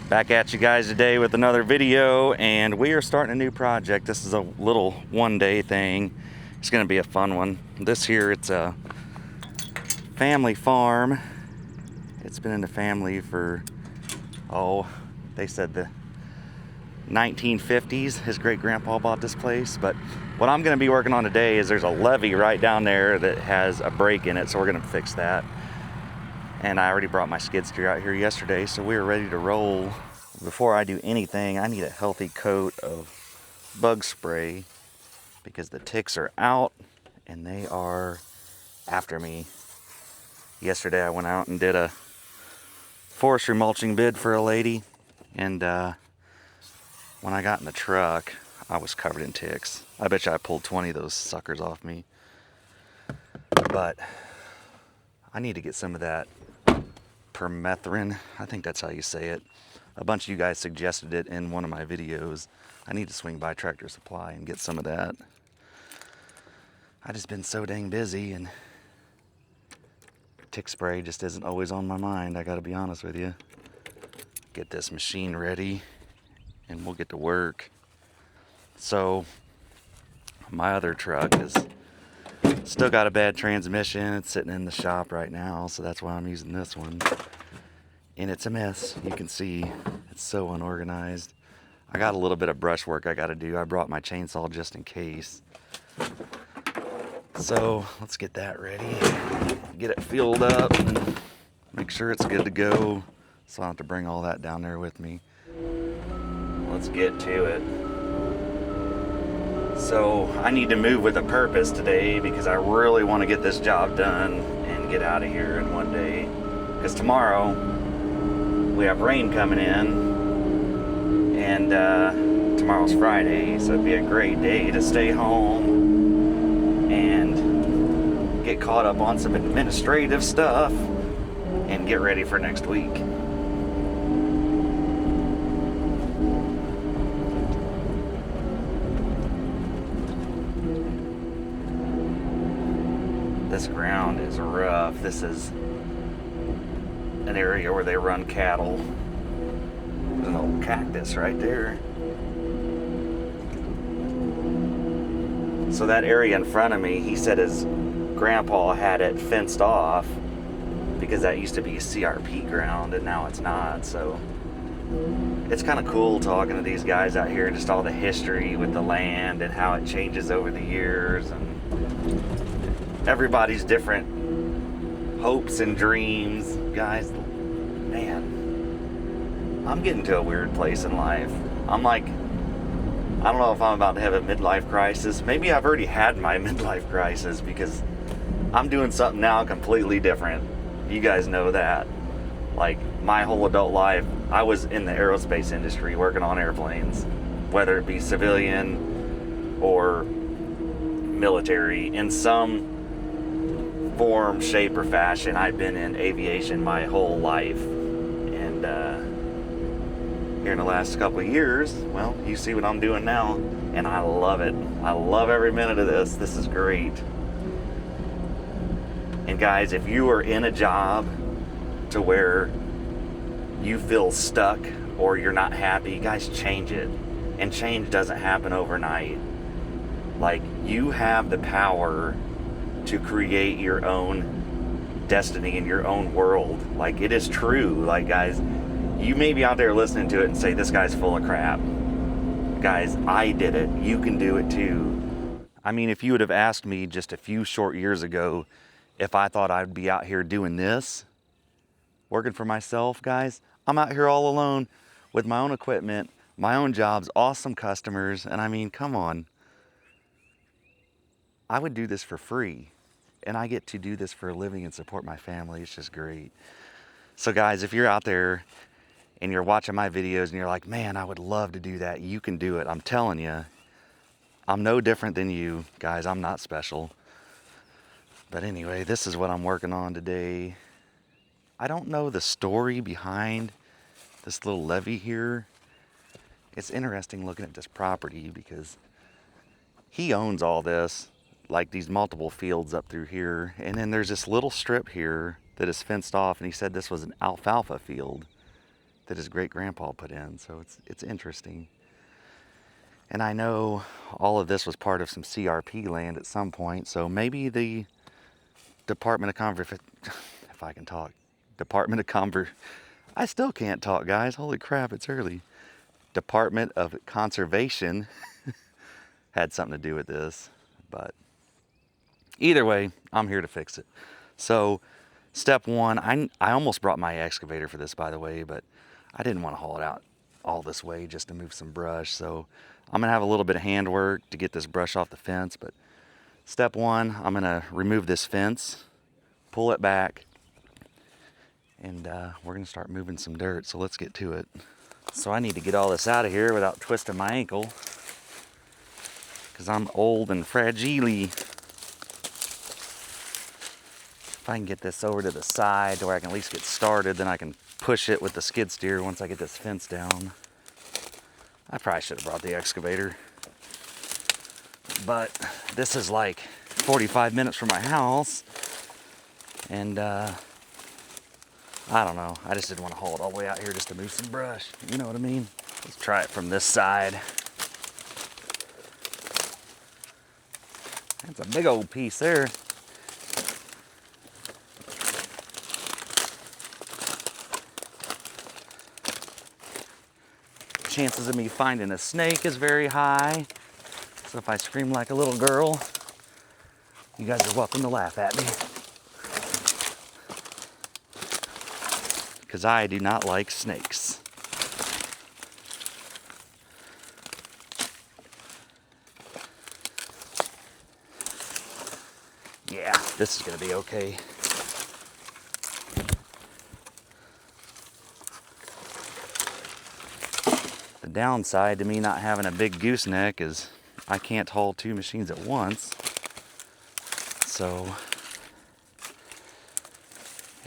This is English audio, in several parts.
Back at you guys today with another video, and we are starting a new project. This is a little one-day thing. It's going to be a fun one. This here, it's a family farm. It's been in the family for, they said the 1950s. His great-grandpa bought this place. But what I'm going to be working on today is there's a levee right down there that has a break in it, so we're going to fix that. And I already brought my skid steer out here yesterday, so we are ready to roll. Before I do anything, I need a healthy coat of bug spray because the ticks are out and they are after me. Yesterday I went out and did a forestry mulching bid for a lady, and when I got in the truck, I was covered in ticks. I bet you I pulled 20 of those suckers off me. But I need to get some of that permethrin. I think that's how you say it. A bunch of you guys suggested it in one of my videos. I need to swing by Tractor Supply and get some of that. I just been so dang busy, and tick spray just isn't always on my mind, I gotta be honest with you. Get this machine ready and we'll get to work. So my other truck is still got a bad transmission. It's sitting in the shop right now, so that's why I'm using this one. And it's a mess. You can see it's so unorganized. I got a little bit of brush work I got to do. I brought my chainsaw just in case. So let's get that ready. Get it filled up and make sure it's good to go, so I don't have to bring all that down there with me. Let's get to it. So I need to move with a purpose today because I really want to get this job done and get out of here in one day. Because tomorrow we have rain coming in, and tomorrow's Friday, so it'd be a great day to stay home and get caught up on some administrative stuff and get ready for next week. This ground is rough. This is an area where they run cattle. There's an old cactus right there. So that area in front of me, he said his grandpa had it fenced off because that used to be CRP ground and now it's not. So it's kind of cool talking to these guys out here, just all the history with the land and how it changes over the years, and everybody's different hopes and dreams. Guys, man, I'm getting to a weird place in life. I'm like, I don't know if I'm about to have a midlife crisis. Maybe I've already had my midlife crisis because I'm doing something now completely different. You guys know that. Like, my whole adult life, I was in the aerospace industry working on airplanes, whether it be civilian or military. In some form, shape, or fashion, I've been in aviation my whole life. And here in the last couple of years, well, you see what I'm doing now, and I love it. I love every minute of this. This is great. And guys, if you are in a job to where you feel stuck or you're not happy, guys, change it. And change doesn't happen overnight. Like, you have the power to create your own destiny in your own world. Like, it is true. Like, guys, you may be out there listening to it and say, this guy's full of crap. Guys, I did it. You can do it too. I mean, if you would have asked me just a few short years ago if I thought I'd be out here doing this, working for myself, guys, I'm out here all alone with my own equipment, my own jobs, awesome customers, and I mean, come on. I would do this for free, and I get to do this for a living and support my family. It's just great. So guys, if you're out there and you're watching my videos and you're like, man, I would love to do that, you can do it. I'm telling you, I'm no different than you. Guys, I'm not special. But anyway, this is what I'm working on today. I don't know the story behind this little levee here. It's interesting looking at this property because he owns all this, like these multiple fields up through here, and then there's this little strip here that is fenced off, and he said this was an alfalfa field. that his great-grandpa put in, so it's interesting. And I know all of this was part of some CRP land at some point, so maybe the Department of if I can talk, I still can't talk, guys. Holy crap, it's early. Department of Conservation had something to do with this, but either way, I'm here to fix it. So step one, I almost brought my excavator for this, by the way, but I didn't want to haul it out all this way just to move some brush. So I'm gonna have a little bit of handwork to get this brush off the fence, but step one, I'm gonna remove this fence, pull it back, and we're gonna start moving some dirt. So let's get to it. So I need to get all this out of here without twisting my ankle, because I'm old and fragile. If I can get this over to the side to where I can at least get started, then I can push it with the skid steer once I get this fence down. I probably should have brought the excavator, but this is like 45 minutes from my house, and I don't know, I just didn't want to haul it all the way out here just to move some brush, you know what I mean? Let's try it from this side. That's a big old piece there. Chances of me finding a snake is very high, so if I scream like a little girl, you guys are welcome to laugh at me, because I do not like snakes. Yeah, this is gonna be okay. The downside to me not having a big gooseneck is I can't haul two machines at once. So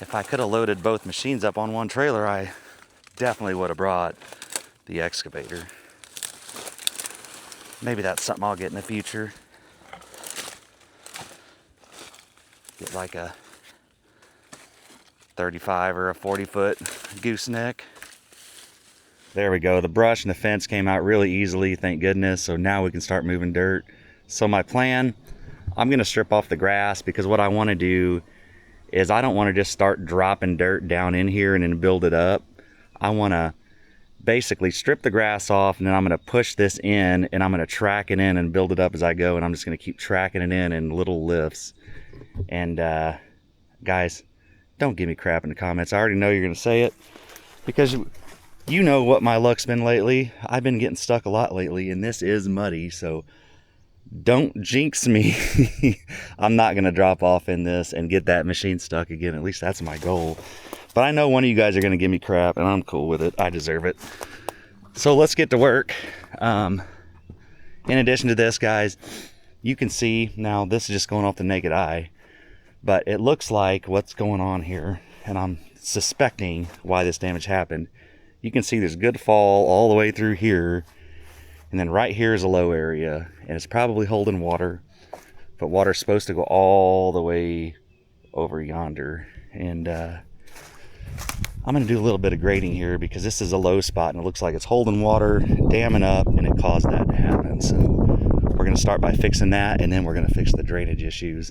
if I could have loaded both machines up on one trailer, I definitely would have brought the excavator. Maybe that's something I'll get in the future. Get like a 35 or a 40-foot gooseneck. There we go. The brush and the fence came out really easily, thank goodness. So now we can start moving dirt. So my plan, I'm going to strip off the grass, because what I want to do is I don't want to just start dropping dirt down in here and then build it up. I want to basically strip the grass off, and then I'm going to push this in, and I'm going to track it in and build it up as I go. And I'm just going to keep tracking it in little lifts. And guys, don't give me crap in the comments. I already know you're going to say it, because you know what my luck's been lately. I've been getting stuck a lot lately, and this is muddy, so don't jinx me. I'm not gonna drop off in this and get that machine stuck again. At least that's my goal. But I know one of you guys are gonna give me crap, and I'm cool with it. I deserve it. So let's get to work. In addition to this, guys, you can see now, this is just going off the naked eye, but it looks like what's going on here, and I'm suspecting why this damage happened. You can see there's good fall all the way through here, and then right here is a low area, and it's probably holding water, but water's supposed to go all the way over yonder. And I'm going to do a little bit of grading here, because this is a low spot and it looks like it's holding water, damming up, and it caused that to happen. So we're going to start by fixing that, and then we're going to fix the drainage issues.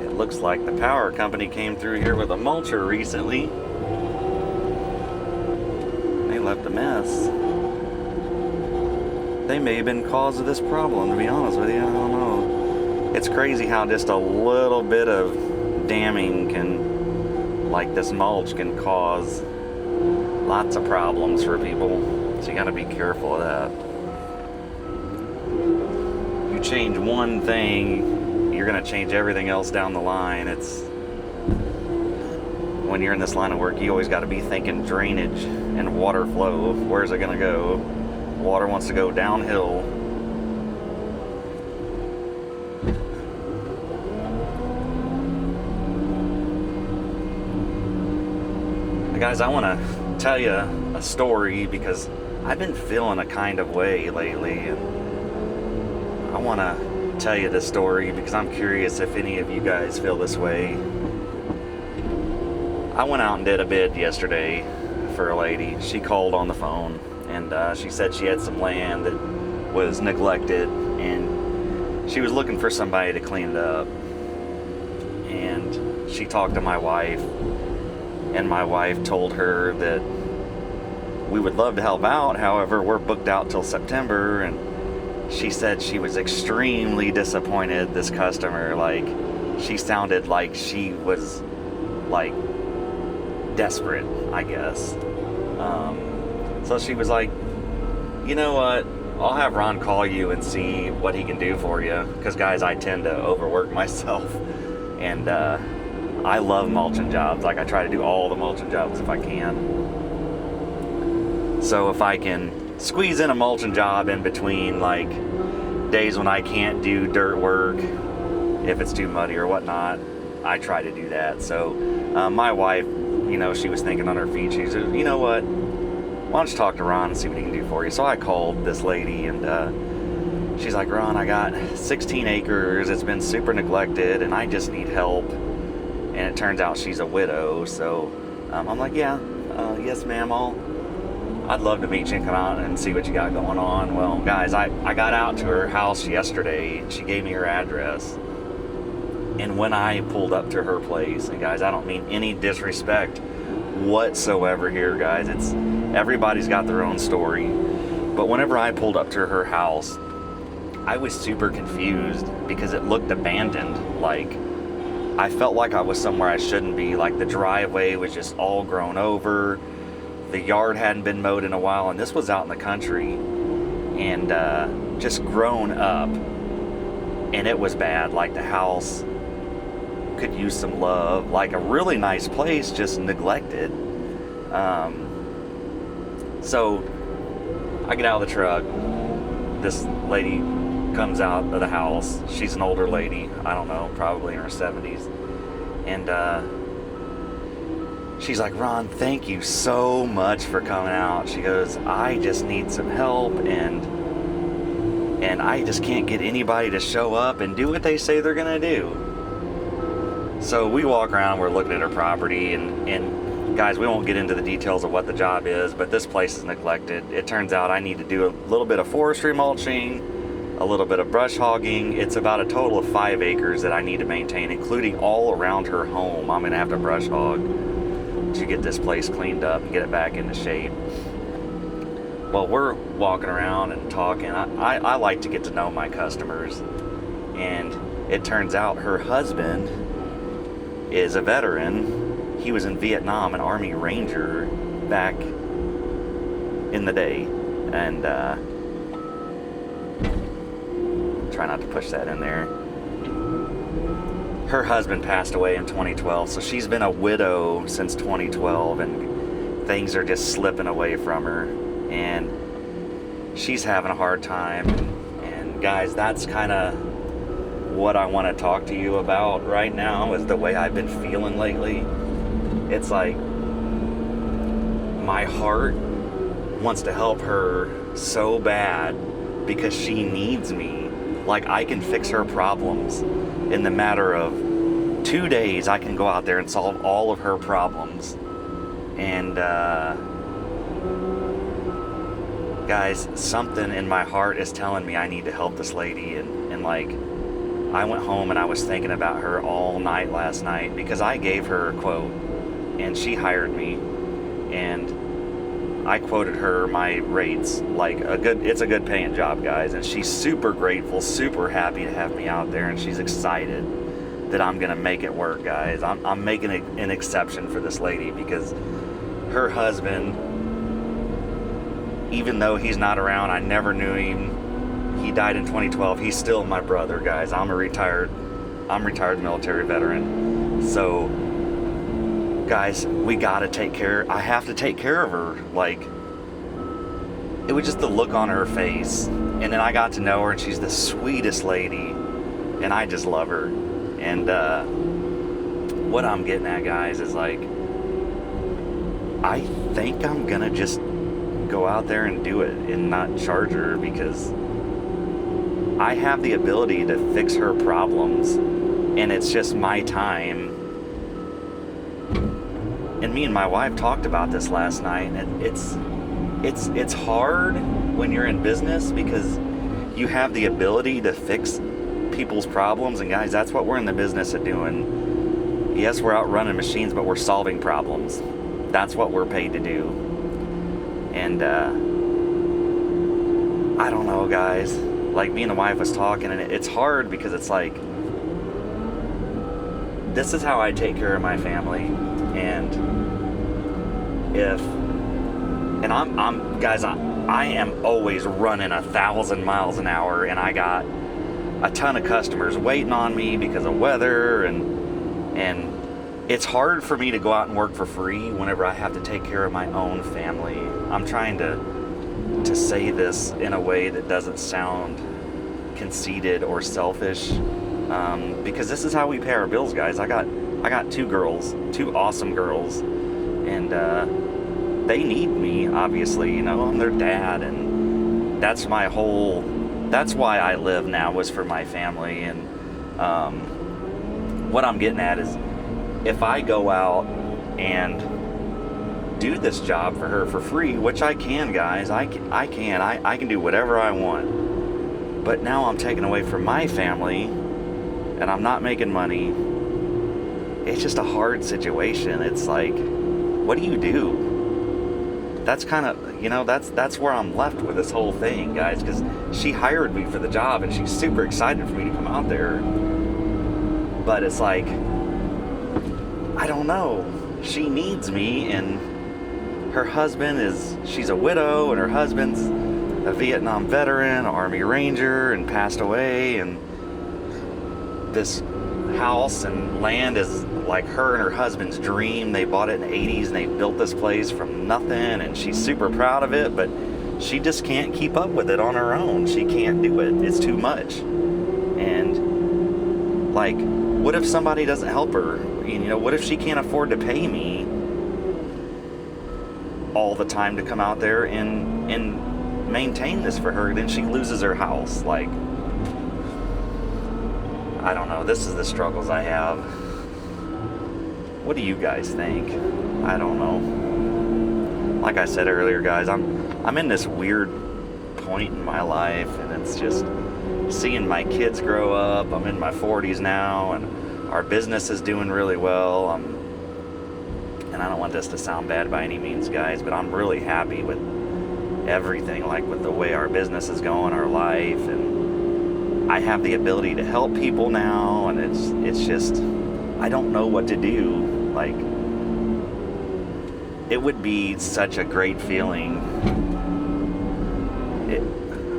It looks like the power company came through here with a mulcher recently. Left a mess. They may have been cause of this problem, to be honest with you. I don't know. It's crazy how just a little bit of damming can, like this mulch, can cause lots of problems for people. So you gotta be careful of that. You change one thing, you're gonna change everything else down the line. It's, when you're in this line of work, you always got to be thinking drainage and water flow. Where's it going to go? Water wants to go downhill. Guys, I want to tell you a story, because I've been feeling a kind of way lately, and I want to tell you this story because I'm curious if any of you guys feel this way. I went out and did a bid yesterday for a lady. She called on the phone, and she said she had some land that was neglected, and she was looking for somebody to clean it up. And she talked to my wife, and my wife told her that we would love to help out. However, we're booked out till September, and she said she was extremely disappointed. This customer, like, she sounded like she was like desperate, I guess. So she was like, you know what, I'll have Ron call you and see what he can do for you, because guys, I tend to overwork myself, and I love mulching jobs. Like, I try to do all the mulching jobs if I can. So if I can squeeze in a mulching job in between, like, days when I can't do dirt work, if it's too muddy or whatnot, I try to do that. So my wife, you know, she was thinking on her feet. She said, you know what, why don't you talk to Ron and see what he can do for you? So I called this lady, and she's like, Ron, I got 16 acres. It's been super neglected, and I just need help. And it turns out she's a widow. So I'm like, yeah, yes, ma'am, I'd love to meet you and come out and see what you got going on. Well, guys, I got out to her house yesterday. She gave me her address. And when I pulled up to her place, and guys, I don't mean any disrespect whatsoever here, guys. It's everybody's got their own story. But whenever I pulled up to her house, I was super confused because it looked abandoned. Like, I felt like I was somewhere I shouldn't be. Like, the driveway was just all grown over. The yard hadn't been mowed in a while, and this was out in the country, and just grown up, and it was bad. Like, the house could use some love. Like, a really nice place, just neglected. So I get out of the truck. This lady comes out of the house. She's an older lady, I don't know, probably in her 70s, and she's like, Ron, thank you so much for coming out. She goes, I just need some help, and I just can't get anybody to show up and do what they say they're gonna do. So we walk around, we're looking at her property, and guys, we won't get into the details of what the job is, but this place is neglected. It turns out I need to do a little bit of forestry mulching, a little bit of brush hogging. It's about a total of 5 acres that I need to maintain, including all around her home. I'm gonna have to brush hog to get this place cleaned up and get it back into shape. Well, we're walking around and talking. I like to get to know my customers, and it turns out her husband is a veteran. He was in Vietnam, an Army Ranger back in the day, and try not to push that in there. Her husband passed away in 2012, so she's been a widow since 2012, and things are just slipping away from her, and she's having a hard time. And guys, that's kind of what I want to talk to you about right now, is the way I've been feeling lately. It's like my heart wants to help her so bad because she needs me. Like, I can fix her problems in the matter of 2 days. I can go out there and solve all of her problems. And guys, something in my heart is telling me I need to help this lady. And like, I went home and I was thinking about her all night last night, because I gave her a quote and she hired me, and I quoted her my rates. Like, it's a good paying job, guys, and she's super grateful, super happy to have me out there, and she's excited that I'm gonna make it work, guys. I'm making an exception for this lady, because her husband, even though he's not around, I never knew him. He died in 2012. He's still my brother, guys. I'm retired military veteran. So, guys, we gotta take care. I have to take care of her. Like, it was just the look on her face, and then I got to know her, and she's the sweetest lady, and I just love her. And what I'm getting at, guys, is like, I think I'm gonna just go out there and do it and not charge her, because I have the ability to fix her problems, and it's just my time. and me and my wife talked about this last night, and it's hard when you're in business because you have the ability to fix people's problems, and guys, that's what we're in the business of doing. Yes, we're out running machines, but we're solving problems. That's what we're paid to do. And I don't know, guys, like me and the wife was talking, and it's hard because it's like, this is how I take care of my family. And I'm guys, I am always running 1,000 miles an hour, and I got a ton of customers waiting on me because of weather, and it's hard for me to go out and work for free whenever I have to take care of my own family. I'm trying to say this in a way that doesn't sound conceited or selfish, because this is how we pay our bills, guys. I got 2 girls, 2 awesome girls, and they need me, obviously. You know, I'm their dad, and that's why I live now, was for my family. And what I'm getting at is, if I go out and do this job for her for free, which I can, guys, I can do whatever I want, but now I'm taking away from my family and I'm not making money. It's just a hard situation. It's like, what do you do? That's kind of, you know, that's where I'm left with this whole thing, guys, because she hired me for the job and she's super excited for me to come out there. But it's like, I don't know. She needs me, and her husband she's a widow, and her husband's a Vietnam veteran, Army Ranger, and passed away. And this house and land is like her and her husband's dream. They bought it in the 80s, and they built this place from nothing, and she's super proud of it, but she just can't keep up with it on her own. She can't do it. It's too much. And like, what if somebody doesn't help her? You know, what if she can't afford to pay me all the time to come out there and maintain this for her? Then she loses her house. Like, I don't know. This is the struggles I have. What do you guys think? I don't know. Like I said earlier, guys, I'm in this weird point in my life, and it's just seeing my kids grow up. I'm in my 40s now, and our business is doing really well. And I don't want this to sound bad by any means, guys, but I'm really happy with everything, like with the way our business is going, our life, and I have the ability to help people now, and it's just, I don't know what to do. Like, it would be such a great feeling.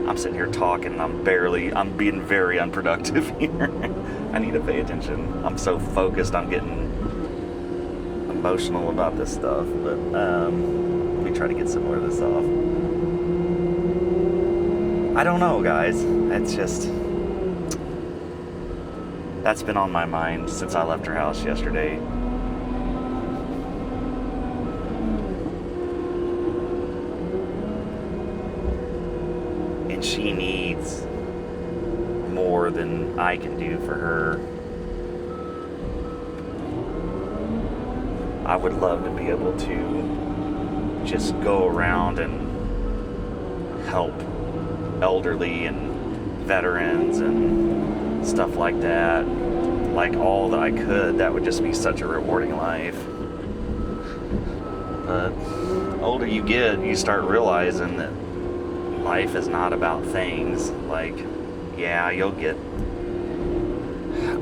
I'm sitting here talking, and I'm being very unproductive here. I need to pay attention. I'm so focused, I'm getting emotional about this stuff, but let me try to get some more of this off. I don't know, guys. It's just, that's been on my mind since I left her house yesterday. And she needs more than I can do for her. I would love to be able to just go around and help elderly and veterans and stuff like that, like all that I could. That would just be such a rewarding life. But the older you get, you start realizing that life is not about things. Like, yeah,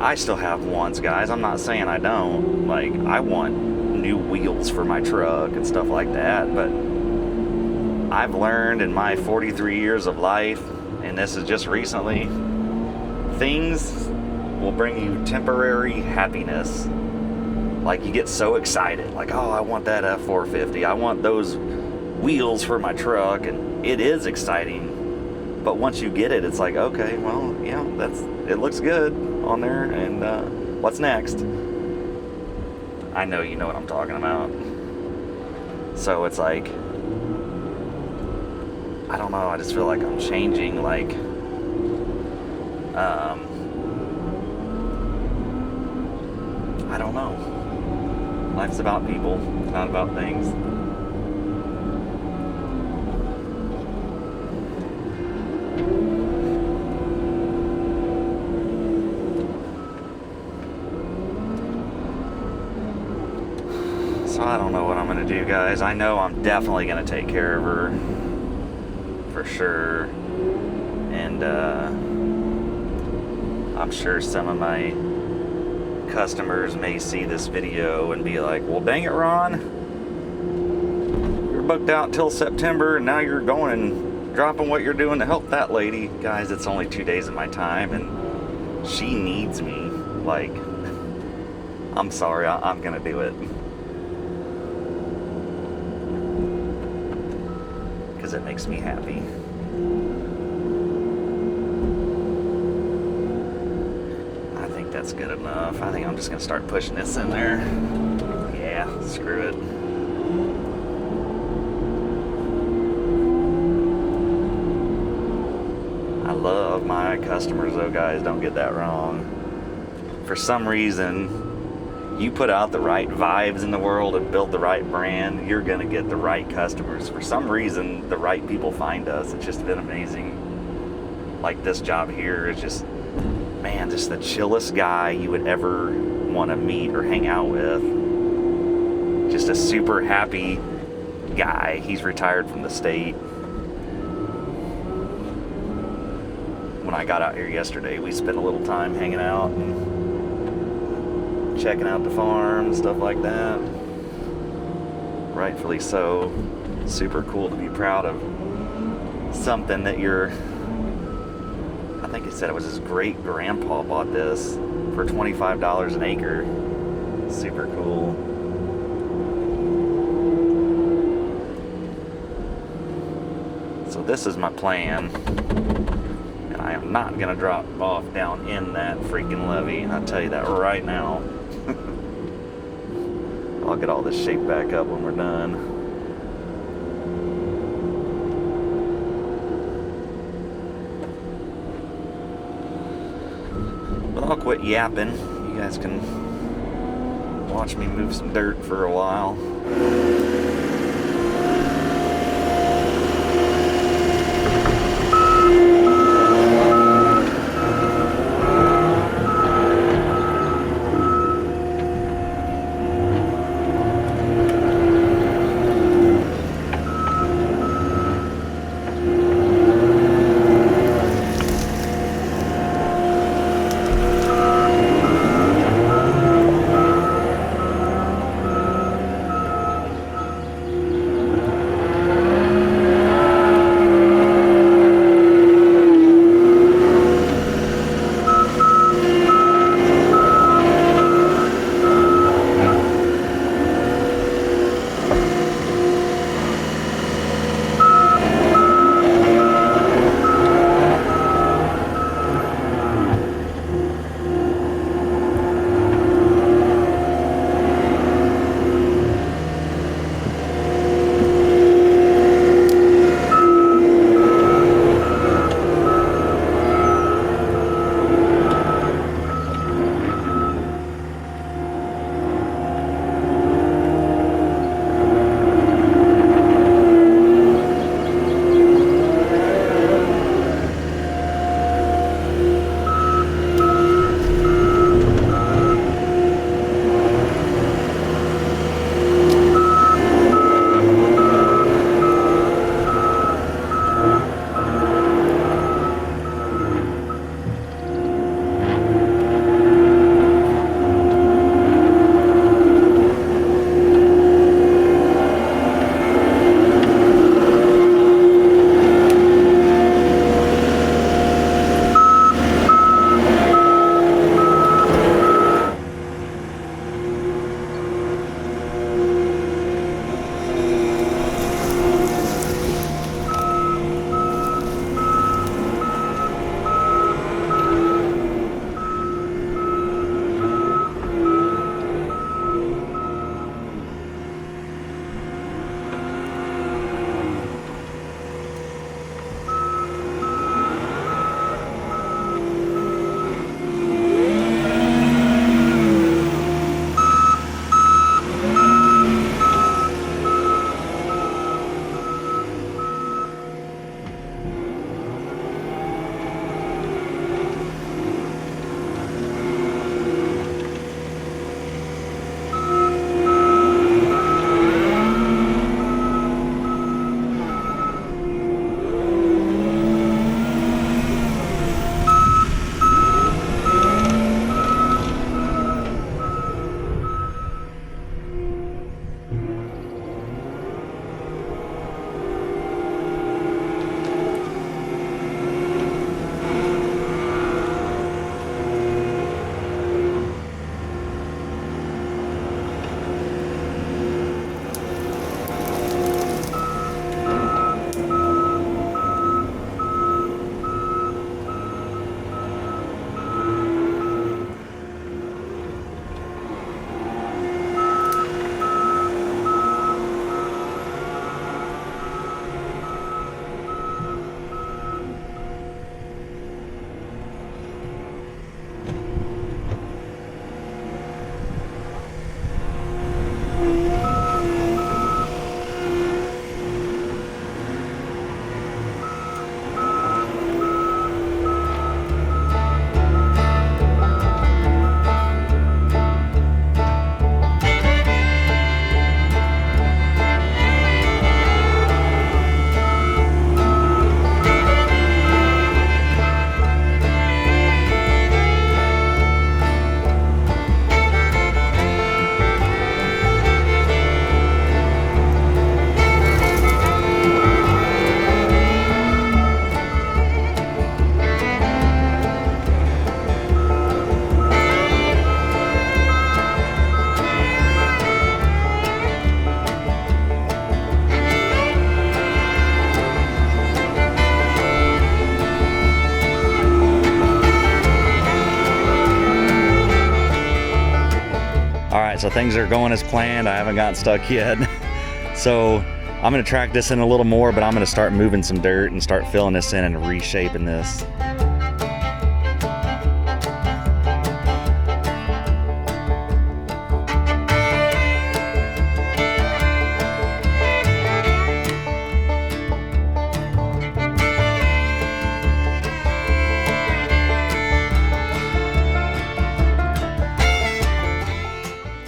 I still have wants, guys. I'm not saying I don't. Like, I want new wheels for my truck and stuff like that, but I've learned in my 43 years of life, and this is just recently, things will bring you temporary happiness. Like, you get so excited, like, oh, I want that F450, I want those wheels for my truck, and it is exciting. But once you get it, it's like, okay, well, yeah, it looks good on there, and what's next? I know you know what I'm talking about. So it's like, I don't know, I just feel like I'm changing, like, I don't know. Life's about people, it's not about things. So I don't know what I'm gonna do, guys. I know I'm definitely gonna take care of her, for sure. And I'm sure some of my customers may see this video and be like, well, dang it, Ron, you're booked out till September and now you're going and dropping what you're doing to help that lady. Guys, it's only 2 days of my time and she needs me. Like, I'm sorry, I'm gonna do it. Because it makes me happy. That's good enough. I think I'm just gonna start pushing this in there. Yeah, screw it. I love my customers though, guys, don't get that wrong. For some reason, you put out the right vibes in the world and build the right brand, you're gonna get the right customers. For some reason, the right people find us. It's just been amazing. Like this job here is just, man, just the chillest guy you would ever want to meet or hang out with. Just a super happy guy. He's retired from the state. When I got out here yesterday, we spent a little time hanging out and checking out the farm and stuff like that. Rightfully so. Super cool to be proud of something that you're, I think he said it was his great grandpa bought this for $25 an acre. Super cool. So this is my plan. And I am not gonna drop off down in that freaking levee. I'll tell you that right now. I'll get all this shaped back up when we're done. I'll quit yapping. You guys can watch me move some dirt for a while. right, so things are going as planned. I haven't gotten stuck yet. So I'm gonna track this in a little more, but I'm gonna start moving some dirt and start filling this in and reshaping this.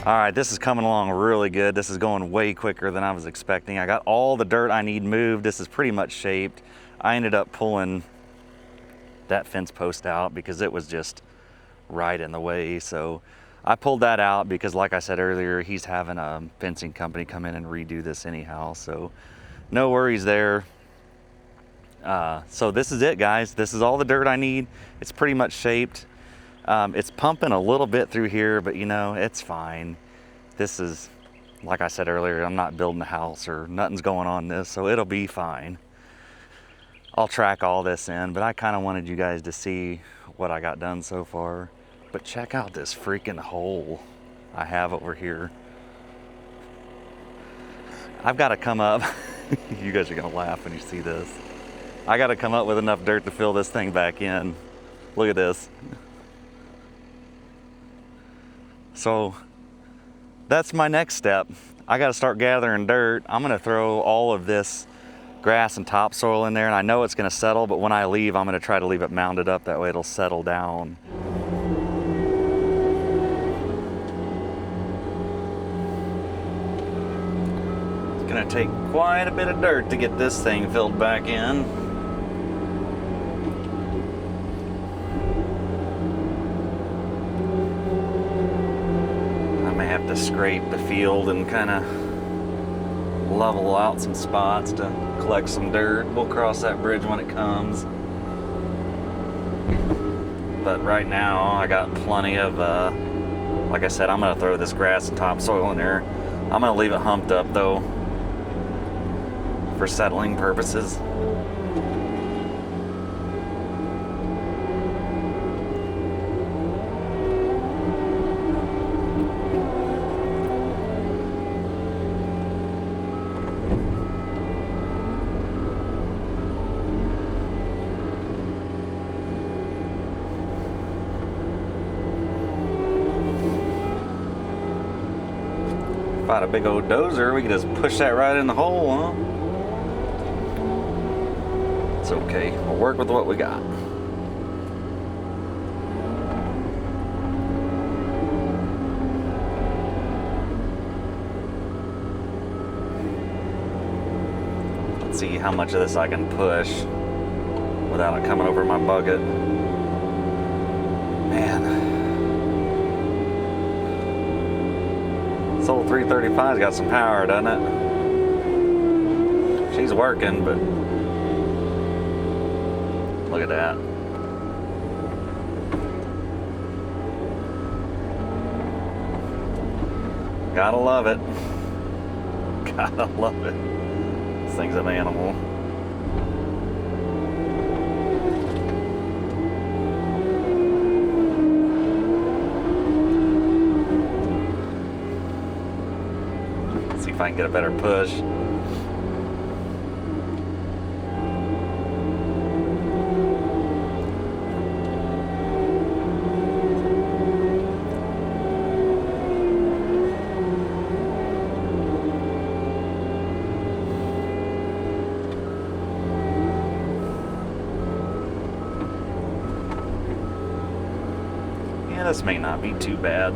All right, this is coming along really good. This is going way quicker than I was expecting. I got all the dirt I need moved. This is pretty much shaped. I ended up pulling that fence post out because it was just right in the way. So I pulled that out because, like I said earlier, he's having a fencing company come in and redo this anyhow. So no worries there. So this is it, guys. This is all the dirt I need. It's pretty much shaped. It's pumping a little bit through here, but you know, it's fine. This is, like I said earlier, I'm not building a house or nothing's going on this, so it'll be fine. I'll track all this in, but I kind of wanted you guys to see what I got done so far. But check out this freaking hole I have over here. I've got to come up, you guys are gonna laugh when you see this. I got to come up with enough dirt to fill this thing back in. Look at this. So that's my next step. I got to start gathering dirt. I'm going to throw all of this grass and topsoil in there, and I know it's going to settle, but when I leave, I'm going to try to leave it mounded up. That way it'll settle down. It's going to take quite a bit of dirt to get this thing filled back in. To scrape the field and kind of level out some spots to collect some dirt. We'll cross that bridge when it comes. But right now I got plenty of, like I said, I'm going to throw this grass and topsoil in there. I'm going to leave it humped up though for settling purposes. If I had a big old dozer, we could just push that right in the hole, huh? It's okay. We'll work with what we got. Let's see how much of this I can push without it coming over my bucket. Man. This old 335's got some power, doesn't it? She's working, but look at that. Gotta love it. Gotta love it. This thing's an animal. If I can get a better push. Yeah, this may not be too bad.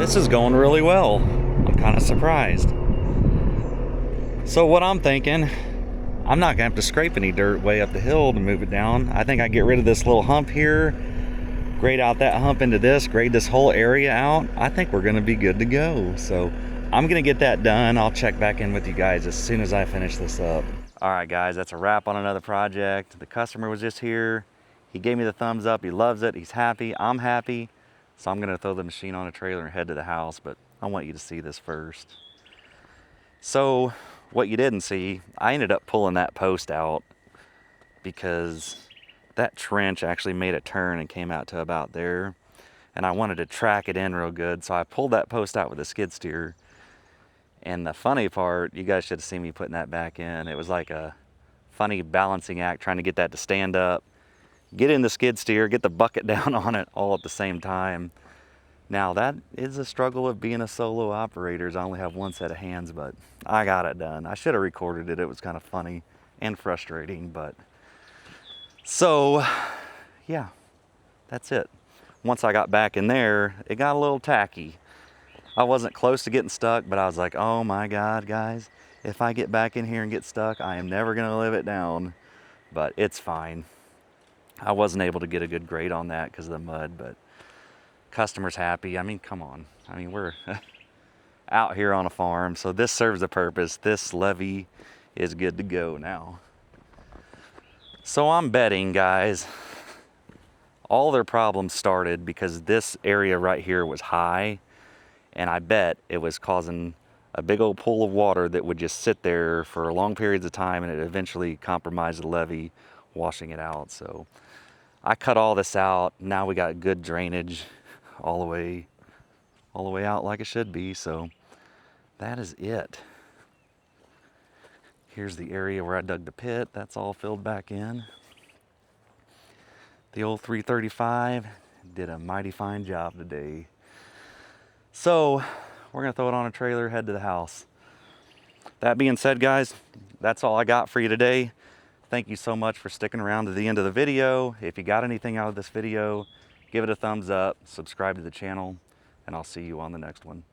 This is going really well. I'm kind of surprised. So what I'm thinking, I'm not gonna have to scrape any dirt way up the hill to move it down. I think I get rid of this little hump here, grade out that hump into this, grade this whole area out. I think we're gonna be good to go. So I'm gonna get that done. I'll check back in with you guys as soon as I finish this up. All right, guys, that's a wrap on another project. The customer was just here. He gave me the thumbs up. He loves it. He's happy. I'm happy. So I'm gonna throw the machine on a trailer and head to the house, but I want you to see this first. So what you didn't see, I ended up pulling that post out because that trench actually made a turn and came out to about there. And I wanted to track it in real good. So I pulled that post out with a skid steer. And the funny part, you guys should have seen me putting that back in. It was like a funny balancing act, trying to get that to stand up, get in the skid steer, get the bucket down on it all at the same time. Now that is a struggle of being a solo operator. I only have one set of hands, but I got it done. I should have recorded it. It was kind of funny and frustrating, but so yeah, that's it. Once I got back in there, it got a little tacky. I wasn't close to getting stuck, but I was like, oh my God, guys, if I get back in here and get stuck, I am never gonna live it down, but it's fine. I wasn't able to get a good grade on that because of the mud, but customer's happy. I mean, come on. I mean, we're out here on a farm, so this serves a purpose. This levee is good to go now. So I'm betting, guys, all their problems started because this area right here was high, and I bet it was causing a big old pool of water that would just sit there for long periods of time, and it eventually compromised the levee, washing it out. So I cut all this out. Now we got good drainage all the way out like it should be. So that is it. Here's the area where I dug the pit. That's all filled back in. The old 335 did a mighty fine job today. So we're gonna throw it on a trailer, head to the house. That being said, guys, that's all I got for you today. Thank you so much for sticking around to the end of the video. If you got anything out of this video, give it a thumbs up, subscribe to the channel, and I'll see you on the next one.